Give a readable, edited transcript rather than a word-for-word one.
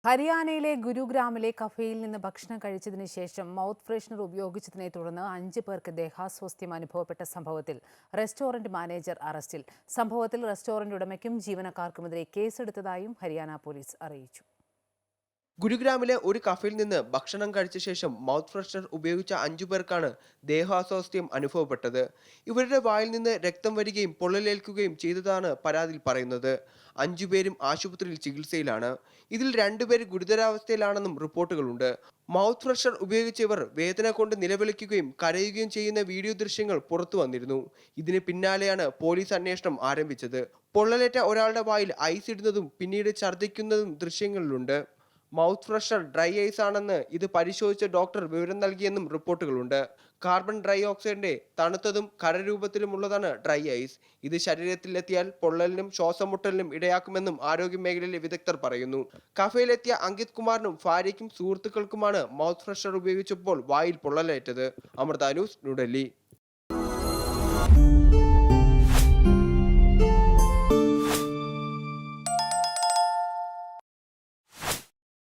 ഹരിയാനയിലെ ഗുരുഗ്രാമിലെ കഫേയിൽ നിന്ന് ഭക്ഷണം കഴിച്ചതിന് ശേഷം മൗത്ത് ഫ്രഷ്നർ ഉപയോഗിച്ചതിനെ തുടർന്ന് 5 പേർക്ക് ദേഹാസ്വാസ്ഥ്യം അനുഭവപ്പെട്ട സംഭവത്തിൽ റെസ്റ്റോറന്റ് മാനേജർ അറസ്റ്റിൽ. സംഭവത്തിൽ റെസ്റ്റോറന്റ് ഉടമയ്ക്കും ജീവനക്കാർക്കുമെതിരെ കേസെടുത്തതായും ഹരിയാന പോലീസ് അറിയിച്ചു. ഗുരുഗ്രാമിലെ ഒരു കഫേയിൽ നിന്ന് ഭക്ഷണം കഴിച്ച ശേഷം മൗത്ത് ഫ്രഷ്നർ ഉപയോഗിച്ച 5 പേർക്കാണ് ദേഹാസ്വാസ്ഥ്യം അനുഭവപ്പെട്ടത്. ഇവരുടെ വായിൽ നിന്ന് രക്തം വരികയും പൊള്ളലേൽക്കുകയും ചെയ്തതാണ് പരാതിയിൽ പറയുന്നത്. 5 പേരും ആശുപത്രിയിൽ ചികിത്സയിലാണ്. ഇതിൽ 2 പേര് ഗുരുതരാവസ്ഥയിലാണെന്നും റിപ്പോർട്ടുകളുണ്ട്. മൗത്ത് ഫ്രഷ്നർ ഉപയോഗിച്ച ഇവർ വേദന കൊണ്ട് നിലവിളിക്കുകയും കരയുകയും ചെയ്യുന്ന വീഡിയോ ദൃശ്യങ്ങൾ പുറത്തു വന്നിരുന്നു. ഇതിന് പിന്നാലെയാണ് പോലീസ് അന്വേഷണം ആരംഭിച്ചത്. പൊള്ളലേറ്റ ഒരാളുടെ വായിൽ ഐസ് ഇടുന്നതും പിന്നീട് ഛർദ്ദിക്കുന്നതും ദൃശ്യങ്ങളിലുണ്ട്. മൗത്ത് ഫ്രഷർ ഡ്രൈ ഐസ് ആണെന്ന് ഇത് പരിശോധിച്ച ഡോക്ടർ വിവരം നൽകിയെന്നും റിപ്പോർട്ടുകളുണ്ട്. കാർബൺ ഡൈ ഓക്സൈഡിന്റെ തണുത്തതും ഖരരൂപത്തിലുമുള്ളതാണ് ഡ്രൈ ഐസ്. ഇത് ശരീരത്തിൽ എത്തിയാൽ പൊള്ളലിനും ശ്വാസമുട്ടലിനും ഇടയാക്കുമെന്നും ആരോഗ്യ മേഖലയിലെ വിദഗ്ധർ പറയുന്നു. കഫേയിലെത്തിയ അങ്കിത് കുമാറിനും ഭാര്യയ്ക്കും സുഹൃത്തുക്കൾക്കുമാണ് മൗത്ത് ഫ്രഷർ ഉപയോഗിച്ചപ്പോൾ വായിൽ പൊള്ളലേറ്റത്. അമൃത ന്യൂസ്, ന്യൂഡൽഹി.